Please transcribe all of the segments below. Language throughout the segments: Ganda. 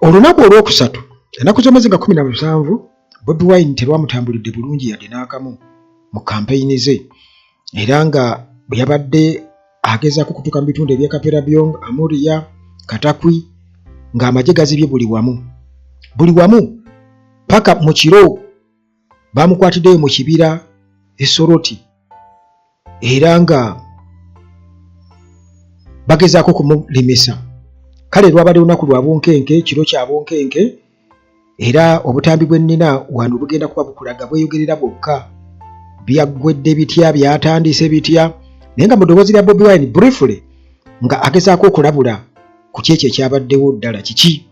olunaku olwokusatu ennaku z'omwezi nga 17 Bobi Wine terwamutambulidde bulungi yadde n'akamu mu kampeyini ze, era nga bwe yabadde agezaako kutuuka mu bitundu eby'e Kaperabyong, Amuria, Katakwi, ng'amagye gazibye buli wamu paka mu kiro bamukwatiddeyo mu kibira Soroti, era nga bagezaako kumulimisa. Kale lwabadde lunaku lwa bunkenke, kiro kya bunkenke, era obutambi bw'ennina wano bugenda kuba bukulaga bweyogerera bwokka, byaggwedde bitya, byatandise bitya, naye nga mu ddoboozi lya Bobi Wine briefly nga agezaako okulabula ku kyekyo ekyabaddewo ddala kiki.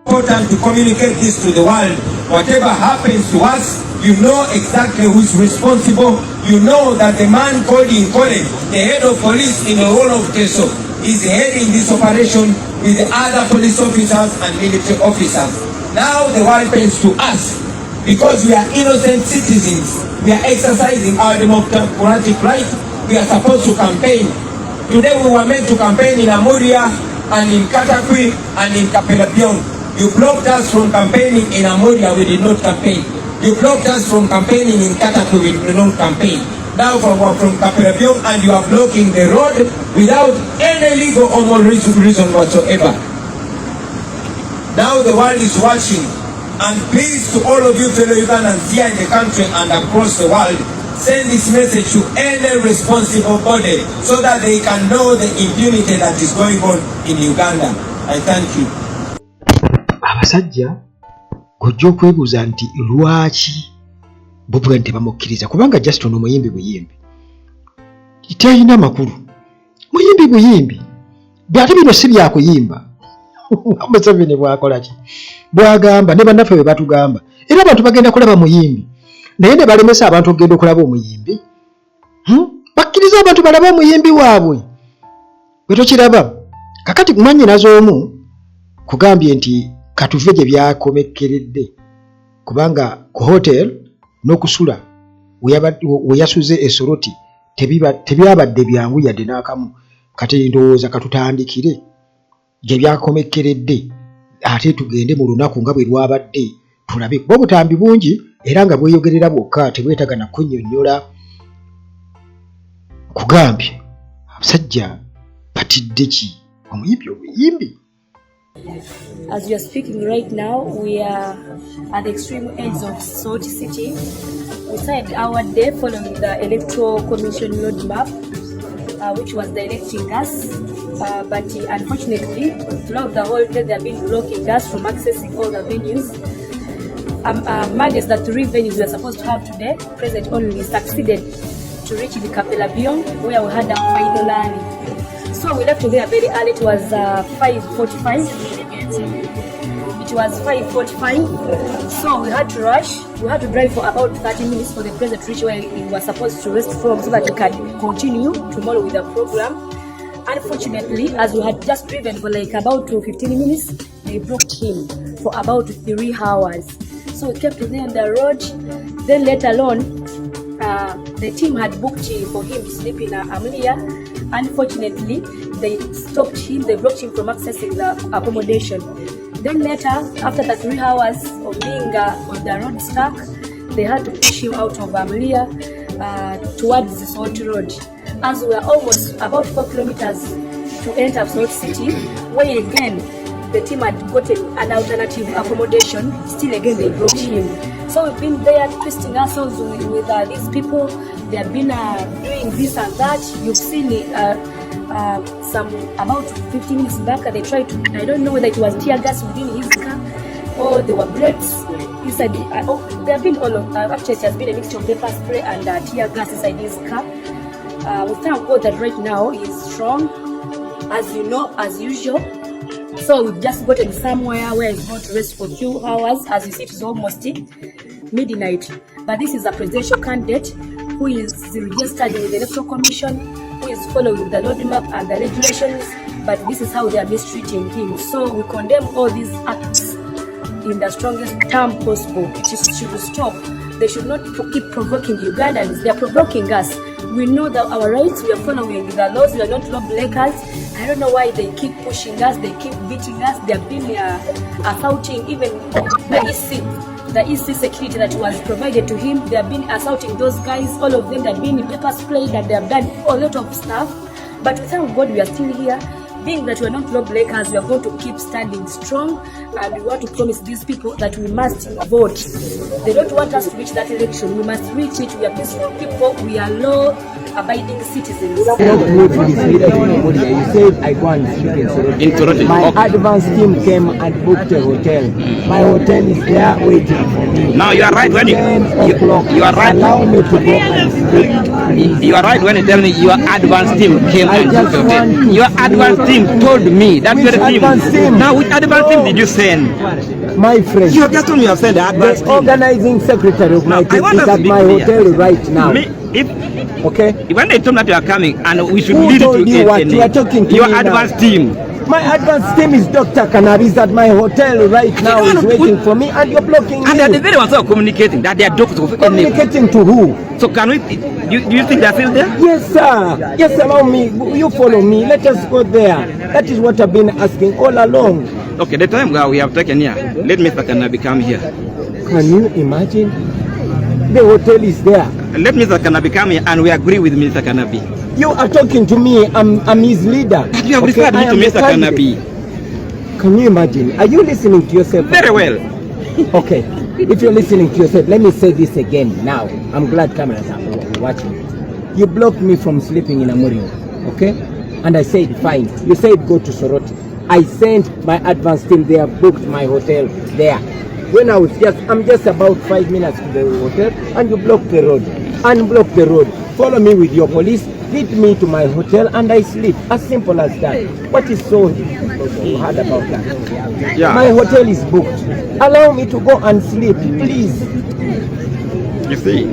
Important to communicate this to the world. Whatever happens to us, you know exactly who's responsible. You know that the man called in college, the head of police in the whole of Teso, is heading this operation with the other police officers and military officers. Now the world turns to us because we are innocent citizens. We are exercising our democratic right. We are supposed to campaign. Today we were meant to campaign in Amuria and in Katakwi and in Kaperabyong. You blocked us from campaigning in Amuria, we did not campaign. You blocked us from campaigning in Katakwi, we did not campaign. Now from Kaperabyong, and you are blocking the road without any legal or moral reason whatsoever. Now the world is watching, and please to all of you fellow Ugandans here in the country and across the world, send this message to any responsible body so that they can know the impunity that is going on in Uganda. I thank you. Abasajja gojja okwebuuza nti lwaki Bobi Wine tebamukkiriza, kubanga just ono muyimbi buyimbi talina makulu, muyimbi buyimbi byate bino si byakuyimba. Museveni bwakola ki bwagamba ne bannaffe bwe batugamba, era abantu bagenda kulaba muyimbi naye ne balemesa abantu okugenda okulaba omuyimbi. Bakkiriza abantu balaba omuyimbi waabwe bwe tokiraba. Kakati mwannyinaze omu kugambye nti katuve gye byakomekkeredde, kubanga ku hotel n'okusula we yasuze Soroti tebyabadde byangu yadde n'akamu. Kati ndowooza katutandikire gye byakomekkeredde ate tugende mu lunaku nga bwe lwabadde tulabe kuba obutambi bungi era nga bweyogerera bwokka tebwetaga na kunnyonnyola. Kugambye abasajja batidde ki omuyimbi obuyimbi. As we are speaking right now, we are at the extreme ends of Salt City. We started our day following the Electoral Commission roadmap, which was directing us. But unfortunately, throughout the whole day, they have been blocking us from accessing all the venues. Amongst the 3 venues we are supposed to have today, President only succeeded to reach the Kaperabyong, where we had a final rally. So we left there very early. It was 5:45. It was 5:45. So we had to rush. We had to drive for about 30 minutes for the president to reach where he was supposed to rest from, so that we can continue tomorrow with the program. Unfortunately, as we had just driven for like about 15 minutes, they blocked him for about 3 hours. So we kept there on the road. Then later on, the team had booked for him to sleep in Amuria. Unfortunately, they stopped him, they blocked him from accessing the accommodation. Then later, after the 3 hours of being on the road stuck, they had to push him out of Amuria towards the Salt Road. As we were almost about 4 kilometers to enter Salt City, where again, the team had gotten an alternative accommodation, still again they blocked him. So we've been there twisting ourselves with these people. They have been doing this and that. You've seen some about 15 minutes back, they tried to, I don't know whether it was tiyagaasi within his car or there were bullets inside. There have been all of, actually it has been a mixture of pepper spray and tiyagaasi inside his car. We thank God that right now he is strong, as you know, as usual. So we've just gotten somewhere where he's going to rest for a few hours. As you see, it is almost midnight. But this is a presidential candidate who is registered with the Electoral Commission, who is following the roadmap and the regulations, but this is how they are mistreating him. So we condemn all these acts in the strongest term possible. It should stop. They should not keep provoking Ugandans. They are provoking us. We know that our rights, we are following the laws, we are not lawbreakers, I don't know why they keep pushing us, they keep beating us. They have been assaulting even the EC security that was provided to him. They have been assaulting those guys, all of them. They have been in pepper spray, that they have done a lot of stuff. But thank God we are still here. Being that we are not lawbreakers, we are going to keep standing strong, and we want to promise these people that we must vote. They don't want us to reach that election. We must reach it. We are peaceful people. We are law-abiding citizens. You said I go and sleep in Toronto. My advance team came and booked a hotel. My hotel is there waiting for me. Now you are right when you are right. Allow me to go and sleep. You are right when you tell me your advance team came and booked a hotel. Your advance team told me that very team. Now which advance team did you send? My friend. You have just told me you have sent the advance team. Organizing secretary of my team is at my hotel right now. Okay. When they told me that you are coming and we should Who lead told to you what? You are talking to your me advance now. team. My advance team is Dr. Cannabis at my hotel right now. Is waiting for me, and you're blocking me. And they are the very ones who are communicating that they are doctors. Communicating to who? So can we? Do you think they are still there? Yes, sir. Yes, allow me. You follow me. Let us go there. That is what I've been asking all along. Okay, the time we have taken here, let Mr. Cannabis come here. Can you imagine? The hotel is there. Let Mr. Cannabis come here and we agree with Mr. Cannabis. You are talking to me. I'm his leader. But you have referred me to Mr. Cannabis. Can you imagine? Are you listening to yourself? Very well. Okay. If you're listening to yourself, let me say this again now. I'm glad cameras are watching. You blocked me from sleeping in Amurio. Okay? And I said, fine. You said go to Soroti. I sent my advance team there, booked my hotel there. When I'm just about 5 minutes to the hotel, and you block the road. Unblock the road. Follow me with your police, lead me to my hotel, and I sleep. As simple as that. What is so hard about that? Yeah. My hotel is booked. Allow me to go and sleep, please. You see,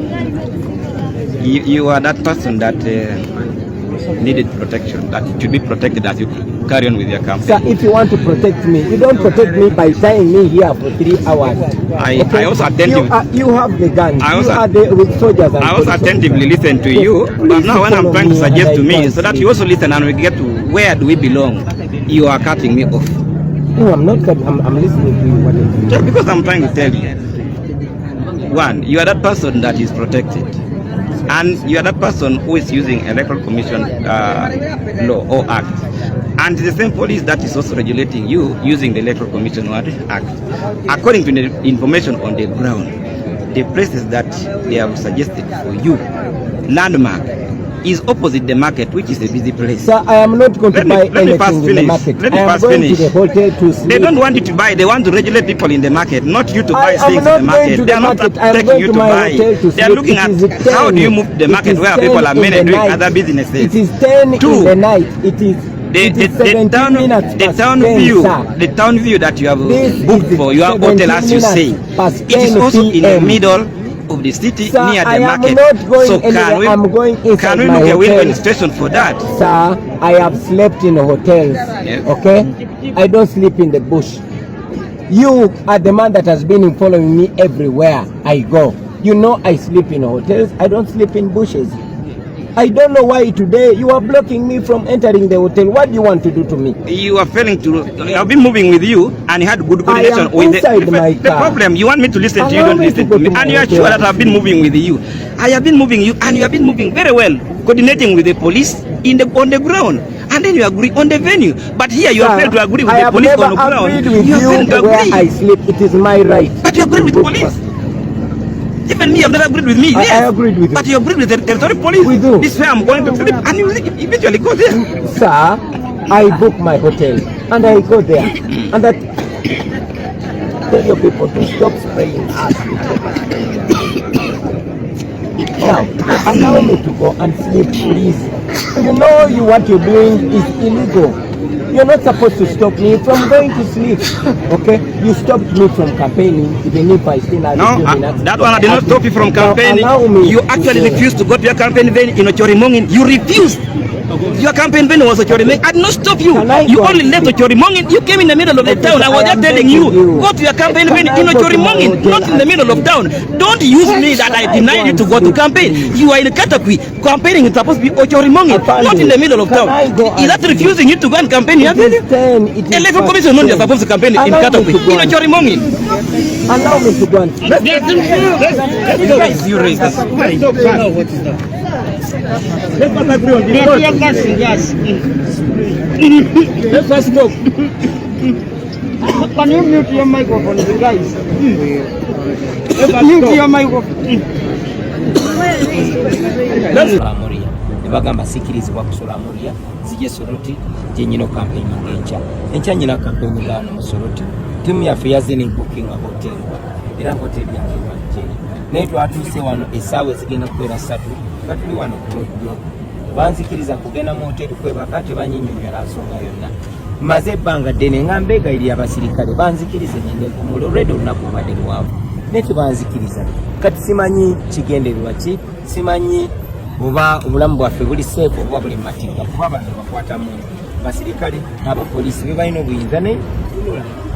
you are that person that needed protection, that should be protected as you carry on with your campaign. Sir, if you want to protect me, you don't protect me by tying me here for 3 hours. I also attentively. You have the gun. You are the soldiers. And I also attentively listen to you, but now when I'm trying to suggest to me, so that you also listen and we get to where do we belong, you are cutting me off. No, I'm not. I'm listening to you. What is it? Just because I'm trying to tell you. One, you are that person that is protected. And you are that person who is using Electoral Commission law or act. And the same police that is also regulating you using the Electoral Commission Act. According to the information on the ground, the places that they have suggested for you, landmark, is opposite the market, which is a busy place. Sir, I am not going to buy anything in the market. Let me I am first going finish. to the hotel to sleep. They don't want you to buy, they want to regulate people in the market, not you to buy things in the market. They are not taking you to buy. They are looking at how do you move the market where people are mainly doing other businesses. It is 10 in the night. It is the town view that you have booked for your hotel, as you say, it is also in the middle of the city, sir, near the I market. Am not going so anywhere. I'm going can we my look at a hotel. win-win situation for that? Sir, I have slept in hotels. Yes. Okay, I don't sleep in the bush. You are the man that has been following me everywhere I go. You know I sleep in hotels. I don't sleep in bushes. I don't know why today you are blocking me from entering the hotel. What do you want to do to me? You are failing to. I've been moving with you and you had good coordination with the problem. You want me to listen to you, don't listen to me. And you are sure that I've been moving with you. I have been moving you and you have been moving very well, coordinating with the police on the ground. And then you agree on the venue. But here you have failed to agree with the police on the ground. I have never agreed with you where I sleep. It is my right. But you agreed with the police. Even me, you have never agreed with me. Yes. I agreed with you. But you agreed with the territory police. We do. This way I'm going to sleep and you eventually go there. Sir, I book my hotel and I go there. And that tell your people to stop spraying us. Now, allow me to go and sleep, please. You know what you're doing is illegal. You're not supposed to stop me from going to sleep. Okay? You stopped me from campaigning, even if I still have a few minutes. That one I did not stop you from campaigning. You actually refused to go to your campaign then in Ochorimongin. You refused. Your campaign venue was Ochorimonge. I did not stop you. You only left Ochorimonge. You came in the middle of the town. I was just telling you, go to your campaign venue in Ochorimonge, not in the middle of town. Don't use me that I denied you to go to campaign. You are in Katakwi. Campaigning is supposed to be Ochorimonge, not in the middle of town. Is that refusing you to go and campaign in your venue? Electoral Commission is supposed to campaign in Katakwi, in Ochorimonge. Allow me to go and You raise this. Let us go. Can you mute your microphone, guys? Mute your microphone. Bagamba sikirizibwa kusula Moria zije Soroti jenyino campaign encha nyina campaign ngano Musoroti timu yaffe yazini booking a hotel era hotel ya Kibanje neto atuse wano esawe zigenda kwera 3 batuli wano ku Roadblock banzikiriza kugenda mu hotel kweba kati banyinyumira asonga yonna maze banga dene ngambega ili abasirikale banzikirize nyende ku mulo redo nakubade wabo neto banzikiriza kati simanyi kigenderwa ki simanyi buba obulamu bwaffe buli safe oba buli matinga kuba bano bakwata mu basirikale n'abapolisi bebalina obuyinza naye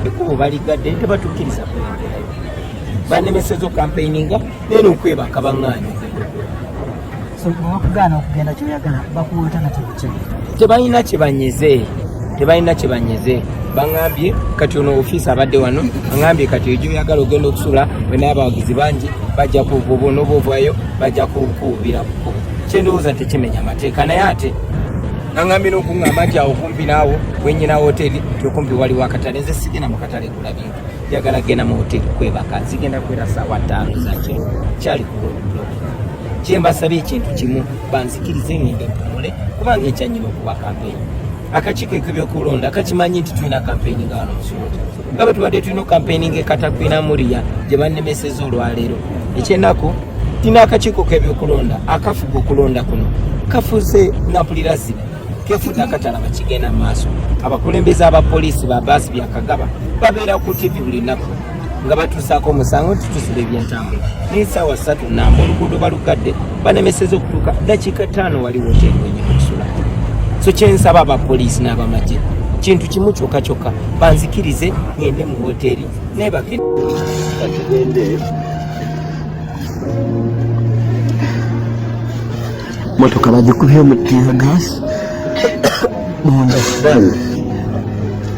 ekubo baligadde tebatukiriza kwengerayo banemesezo campaigninga neno okwebaka baŋŋaanyi okugaana okugenda kyoyagala bakuweta na tebalina kyebanyeze baŋŋambye kati ono ofiisi abadde wano aŋŋambye kati egyo oyagala ogenda okusula wenaye abawagizi bangi bajja kuvubono bovaayo bajja kukuubira kukuba kyendowooza tekimenya amateeka naye ate aŋŋambye n'okuŋŋamba nti awo kumpi naawo wenyina hoteri tyokumpi waliwo akatale nze sigenda mu katale gula bintu njagala genda mu hoteri kwebaka zigenda kwera ssaawa 5 zakiro kyali ku Roadblock kyembasabye ekintu kimu banzikirize ngende mpumule kubanga ekyanyina okuba kampeyini akakiiko k'ebyokulonda kakimanyi nti tulina kampeyini nga wano Musoroti nga bwe tubadde tulina kampeyini ng'Ekatakwi Muriya gye bannemeseza olwaleero ekyennaku tina akakiiko k'ebyokulonda akafuga okulonda kuno kafuze nampulira zibe kefuna akatala bakigenda mu maaso abakulembeze abapoliisi ba baasi byakagaba babeera ku TV buli nnaku nga batuusaako omusango nti tusula ebyentambula n'essaawa 3 namba oluguudo balugadde banemeseza okutuuka dakiika 5 wali woteri wenyina okusula so kyensaba abapoliisi n'abamagye kintu kimu kyokka banzikirize ngende mu hoteri naye batugende motoka bagikubye mu tiyagaasi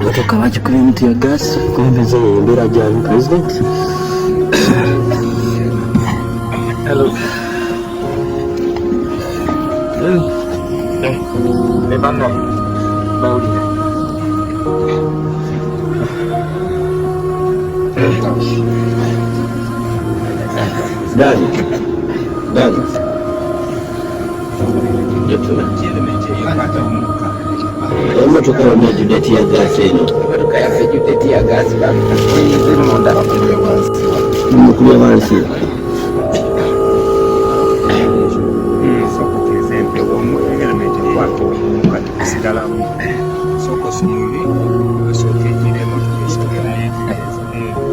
motoka bagikubye mu tiyagaasi kulembeze embeera gyayo president. hello lebano baulira Dani emotoka yamejjudde tiyagaasi eno emotoka yaffe ejjudde tiyagaasi bamunda mukubye wansi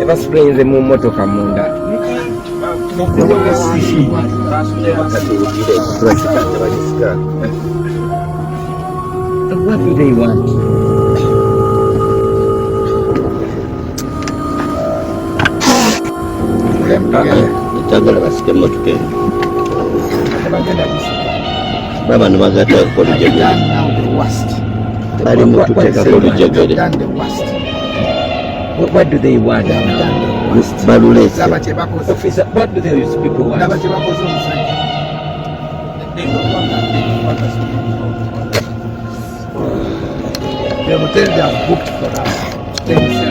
ebasipurayinze mu motoka munda what do they want? Njagala basike motoka eno babano bagata olujegere bali mututeekako olujegere What do they want now? balulese Officer, what do these people want?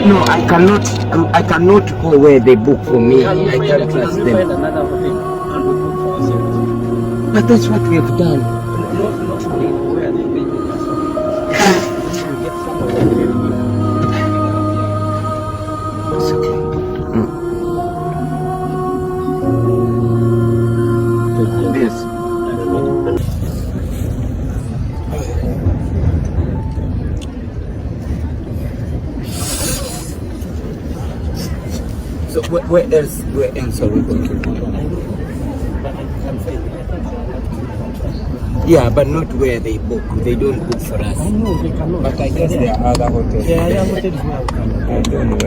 No, I cannot go where they book for me. I can't trust them. But that's what we have done. It's okay. Yes. So where else are we going to go? Yeah, but not where they book. They don't book for us. I know they cannot. But I guess there are other hotels. Yeah, other hotels where we can. I don't know.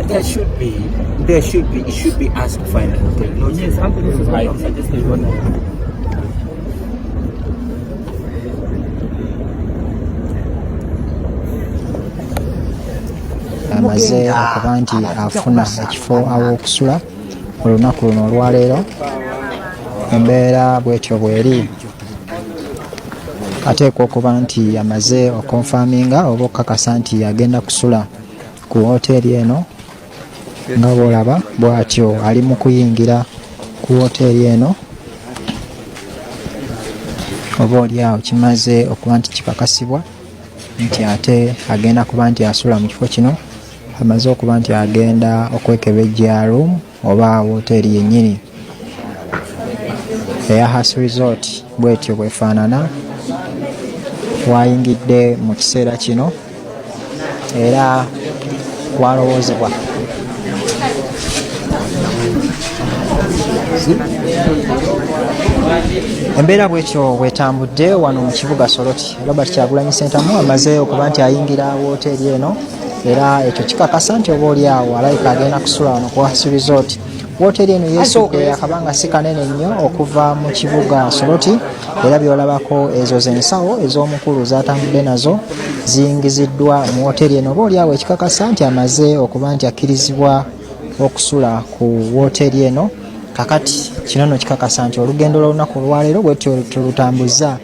There should be. It should be us to find a hotel. Not Yes, something is why I'm suggesting one. amaze okuba nti afuna ekifo aw'okusula olunaku luno olwaleero embeera bwetyo bweri ateekwa okuba nti amaze okonfaminga oba okukakasa nti agenda kusula ku woteeri eno nga bw'olaba bw'atyo ali mu kuyingira ku woteeri eno oba oliawo kimaze okuba nti kikakasibwa nti ate agenda kuba nti asula mu kifo kino amaze okuba nti agenda okwekebejja room oba woteeri yennyini eya Has Resort bwetyo bwefaanana wayingidde mu kiseera kino era walowoozebwa embeera bwetyo bwetambudde wano mu kibuga Soroti. Robert Kyagulanyi Ssentamu amaze okuba nti ayingira woteeri eno era ekyo kikakasa nti oba oliawo alayika agenda kusula wano ku Has Resort. Woteeri eno yeesudde akabanga si kanene nnyo okuva mu kibuga Soroti era byolabako ezo z'ensawo ez'omukulu zatambudde nazo ziyingiziddwa mu woteeri eno oba oliawo ekikakasa nti amaze okuba nti akkirizibwa okusula ku woteeri eno. Kakati kino nno kikakasa nti olugendo lw'olunaku olwaleero bwetyo tulutambuzza.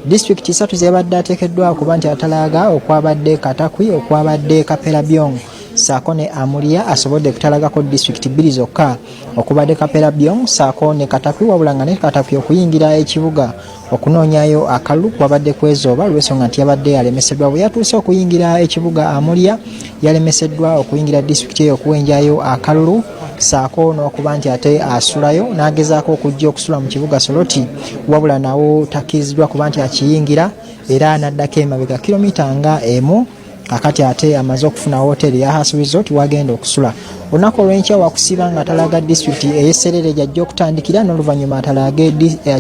Disitulikiti 3 zebadde ateekeddwa okuba nti atalaaga okwabadde Katakwi, okwabadde Kapelabyong saako ne Amulia asobodde kutalagako disitulikiti 2 zokka okubadde Kapelabyong saako ne Katakwi, wabula nga ne Katakwi okuyingira ekibuga okunoonyayo akalulu kwabadde kwezooba olw'ensonga nti yabadde yalemeseddwa. Bwe yatuuse okuyingira ekibuga Amulia yalemeseddwa okuyingira disitulikiti eyo okuwenjayo akalulu saako n'okuba nti ate asulayo n'agezaako okujja okusula mu kibuga Soroti wabula nawo takkirizibwa kuba nti akiyingira era n'addako emabega kilomita nga emu. Kakati ate amaze okufuna woteeri ya Has Resort wagenda okusula. Olunaku olw'enkya wakusiba nga atalaga disitulikiti ey'Esserere gy'ajja okutandikira n'oluvannyuma atalage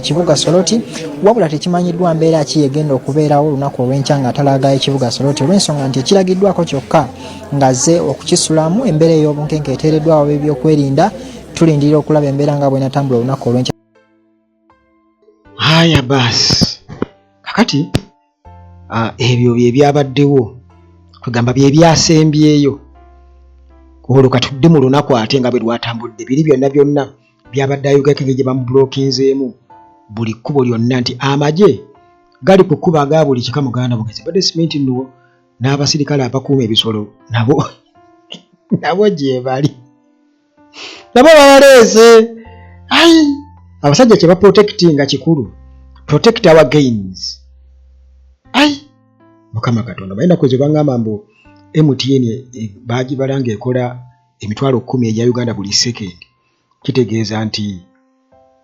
kibuga Soroti wabula tekimanyiddwa mbeera ki egenda okubeerawo olunaku olw'enkya nga atalaga ekibuga Soroti olw'ensonga nti ekiragiddwako kyokka ng'azze okukisulamu embeera ey'obunkenke eteereddwawo ab'ebyokwerinda. Tulindirira okulaba embeera nga bw'enatambula olunaku olw'enkya. Haya basi kakati ebyo bye byabaddewo kugamba bye byasembyeyo olwo katudde mu lunaku ate nga bwe lwatambudde biri byonna byabadde ayogakenge gye bamubulokinzeemu buli kkubo lyonna nti amagye gali ku kkuba aga buli kika muganda bugezi badde simenti nno n'abasirikale abakuuma ebisolo nabo gye bali nabo babaleese. Abasajja kye baprotectinga kikulu, protect our gains. Mukama Katonda bayina kwezo bangamba mbu MTN bagibalanga ekola emitwalo 10 egya Uganda buli second. Kitegeeza nti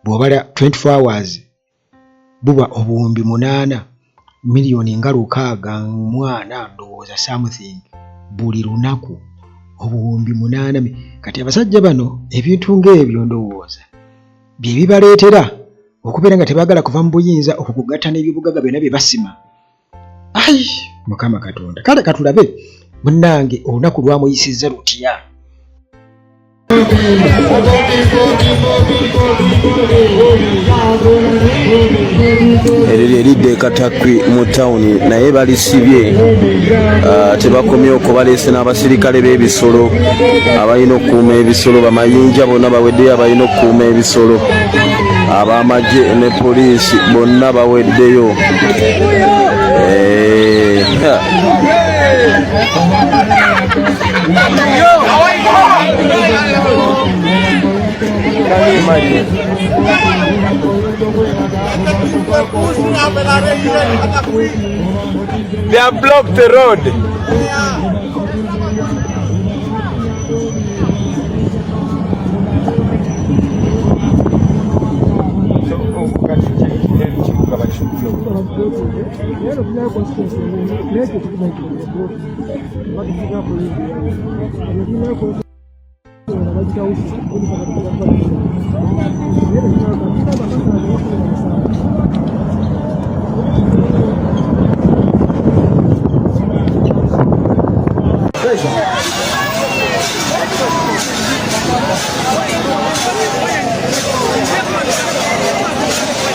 bw'obala 24 hours buba obuwumbi 8 miliyoni nga 6 ndowooza something buli lunaku obuwumbi 8. Kati abasajja bano ebintu ng'ebyo ndowooza bye bibaleetera okubeera nga tebaagala kuva mu buyinza okukugatta n'ebyobugagga byonna bye basima. Mukama Katonda kale katulabe munnange olunaku lwamuyisizza lutya. Eryo eridde Katakwi mu tawuni naye balisibye tebakomye okubaleese n'abasirikale b'ebisolo abalina okukuuma ebisolo bamayinja bonna baweddeyo abalina okukuuma ebisolo ab'amagye ne poliisi bonna baweddeyo. They have blocked the road.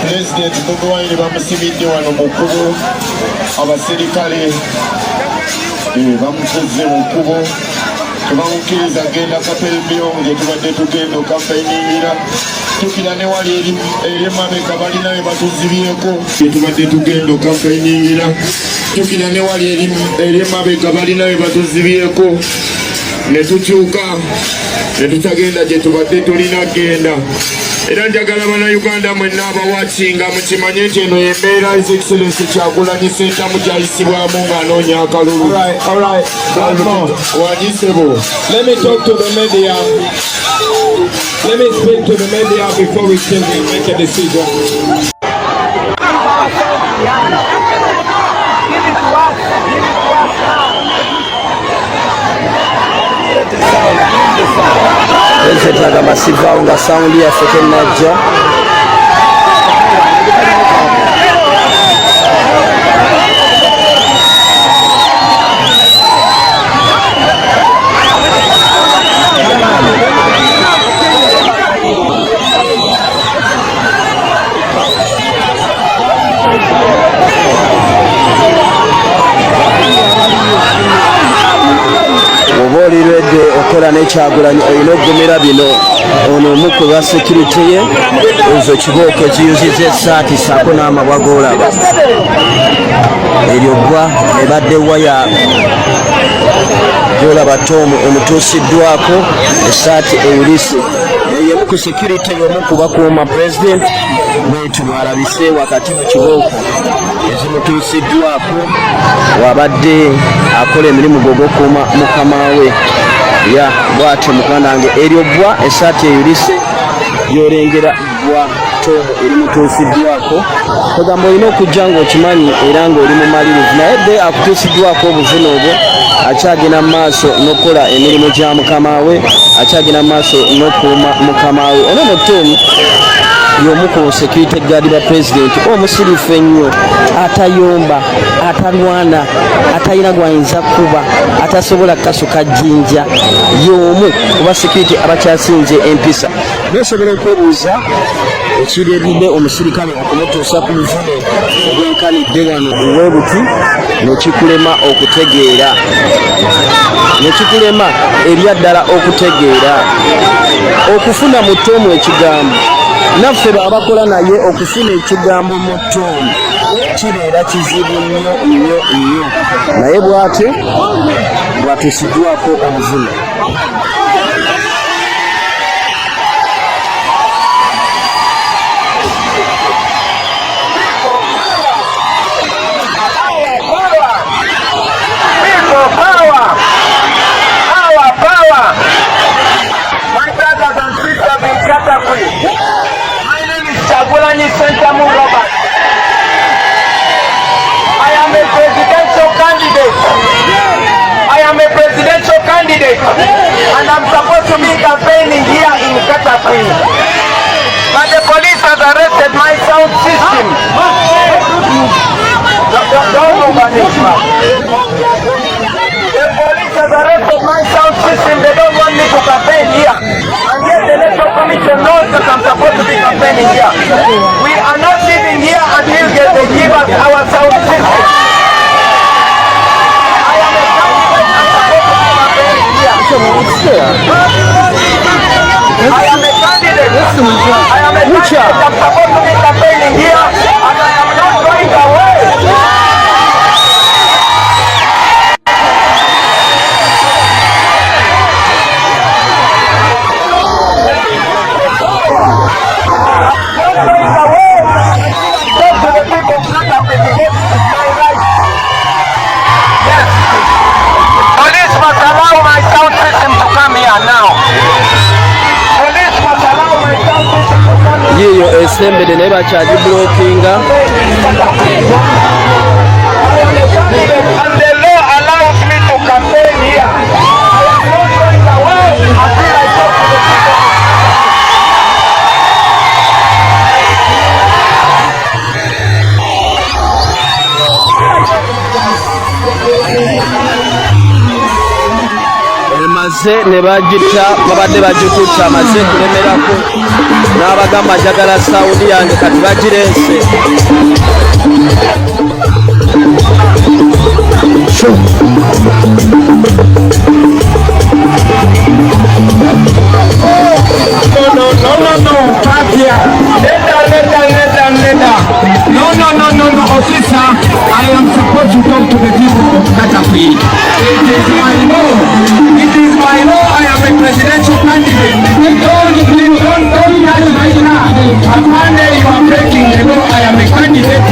President Bobi Wine bamusibidde wano mu kkubo, abasirikale bamukoze mu kkubo, tebamukkiriza genda kapembyo gye tubadde tugenda okampeyingira. Tukira ne wali eri emabega balina we batuzibyeko gye tubadde tugenda okampeyingira. Tukira ne wali eri emabega balina we batuzibyeko ne tukyuka ne tutagenda gye tubadde tulina genda. Era njagala bannayuganda mwenna abawakinga mukimanye nti eno y'embeera His Excellency Kyagulanyi Ssentamu gy'ayisibwamu ng'anoonya akalulu. Wanyisebo. Let me talk to the media. Let me speak to the media before we make a decision. President agamba sivaawo nga sawundi yaffe tennajja. Oba olirwedde okola n'ekyagulanyi olina okugumira bino. Ono omu ku lwa security ye, ezo kibooko eziyuzizza essaati saako n'amabwa g'olaba. Eryo bbwa ebadde waya gy'olaba Tom omutuusiddwako essaati eyulise. Yemu ku security y'omu ku bakuuma president bwetu mwalabise wakati mu kibooko ezimutuusiddwako wabadde akola emirimu gw'okukuuma mukama we. Ya bw'atyo mukwana wange eryo bbwa essaati eyulise gy'olengera bbwa Tom erimutuusiddwako. Ogamba olina okujja ng'okimanyi era ng'oli mumalirivu, naye dde akutuusiddwako obuvune obwo akyagenda mu maaso n'okukola emirimu gya mukama we, akyagenda mu maaso n'okuuma mukama we. Ono no Tom y'omu ku security guard ba president omusirifu ennyo, atayomba, atalwana, atalina gwayinza kuba, atasobola kasuka jjinja. Y'omu kuba security abakyasinze empisa. Nesobola okwebuuza ekireeridde omusirikale okumutuusa ku buvune obwenkanidde wano ow'ebuti nekikulema okutegeera, nekikulema erya ddala okutegeera okufuna mu Tom ekigambo. Naffe abakola naye okufuna ekigambo mu Tom kibeera kizibu nnyo, naye bw'atyo bwatuusiddwako obuvune. My brothers and sisters in Katakwi, my name is Kyagulanyi Ssentamu Robert. I am a presidential candidate, and I'm supposed to be campaigning here in Katakwi. But the police has arrested my sound system. Don't move on this man. The police has arrested my sound system. They don't want me to campaign here. And yet the Electoral Commission knows that I'm supposed to be campaigning here. We are not living here until they give us our sound system. I am a candidate. I'm supposed to be campaigning here. I am a candidate. I'm supposed to be campaigning here, and I am not going away. Police must allow my sound system to come here now. Police must allow my sound system to come here. Yiyo esembede naye bakyagibulookinga. And the law allows me to campaign here. I am not going away until I talk to the bamaze ne bagita babadde bagikutte amaze kulemerako n'abagamba njagala sawundi yange kati bagireese. No, Katia. No, officer. I am supposed to talk to the people of Katakwi. It is my law. I am a presidential candidate. Don't touch my car. Apparently you are breaking the law. I am a candidate.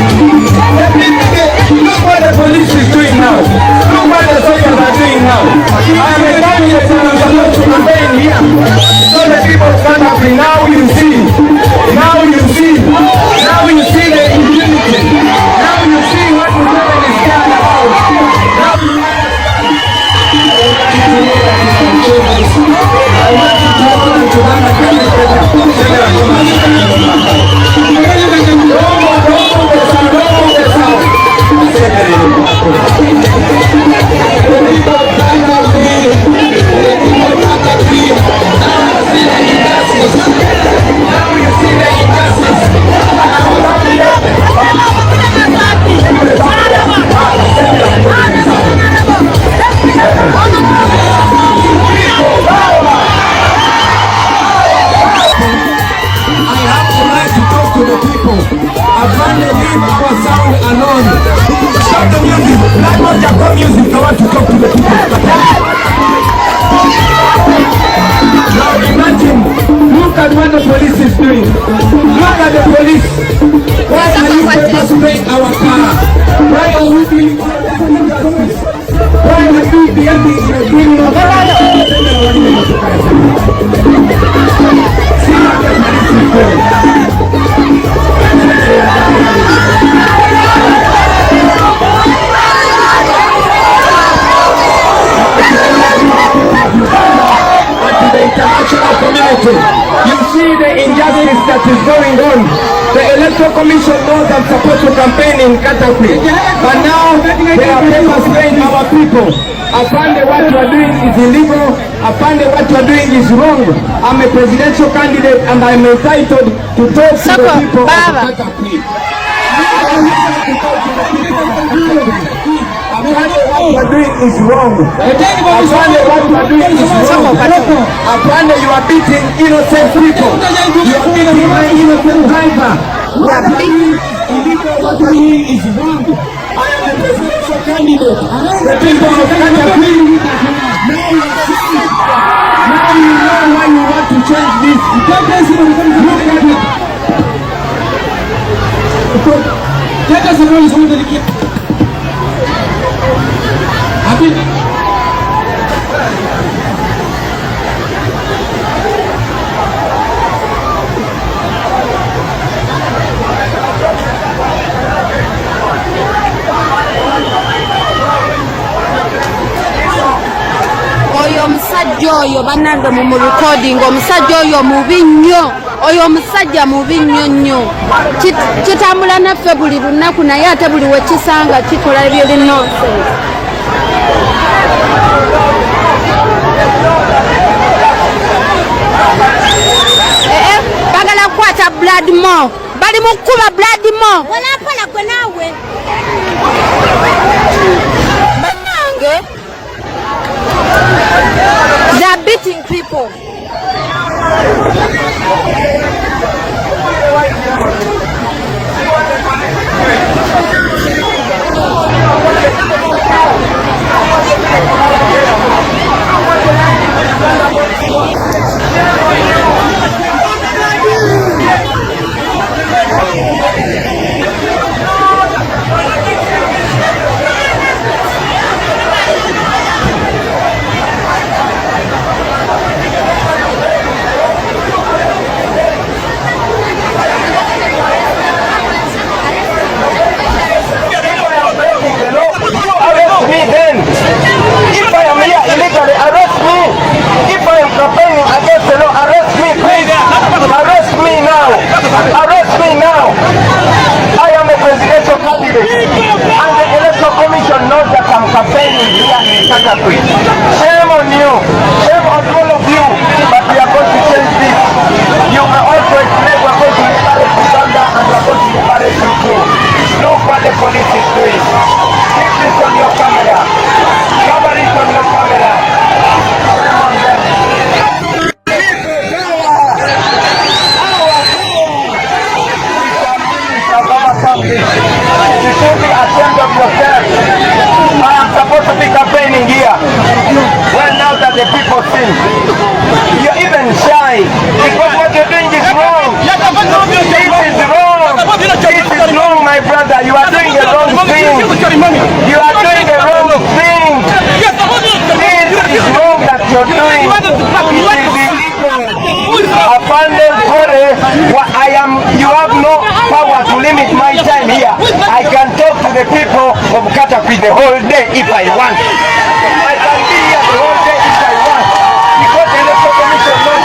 Look what the police is doing now. Look what the soldiers are doing now. I am a candidate and I am supposed to campaign here. So the people of Katakwi, now you see the impunity. Now you see what the government is scared about. I want to talk to what the police is doing. Look at the police. Why are you pepper-spraying our car? Why are we doing injustice? Why are you behaving in a criminal way? See what the police is doing. The international community, you see the injustice that is going on. The electoral commission knows I'm supposed to campaign in Katakwi, but now they are pepper-spraying our people. Apparently what you are doing is illegal. Apparently what you are doing is wrong. I'm a presidential candidate and I'm entitled to talk to the people of Katakwi. Apparently what you are doing is wrong. Apparently what you are doing is wrong. Apparently you are beating innocent people. You are beating my innocent driver. You are beating illegal. What you are doing is wrong. I am a presidential candidate. The people of Katakwi. Now you know why you want to change this. Look at it. Let us know something. Omusajja oyo bannange mu recording omusajja oyo mubi nnyo oyo omusajja mubi nnyo kitambula naffe buli lunaku naye ate buli wekisanga kikola ebyo nonsense. Bagala kukwata blood mo bali mu kkuba blood mo walampala gwe naawe bannange. They are beating people. listen. You're even shy because what you're doing is wrong. This is wrong. This is wrong, my brother. You are doing the wrong thing. You are doing the wrong thing. This is wrong that you're doing. It is illegal. Abandon forest. You have no power to limit my time here. I can talk to the people of Katakwi the whole day if I want.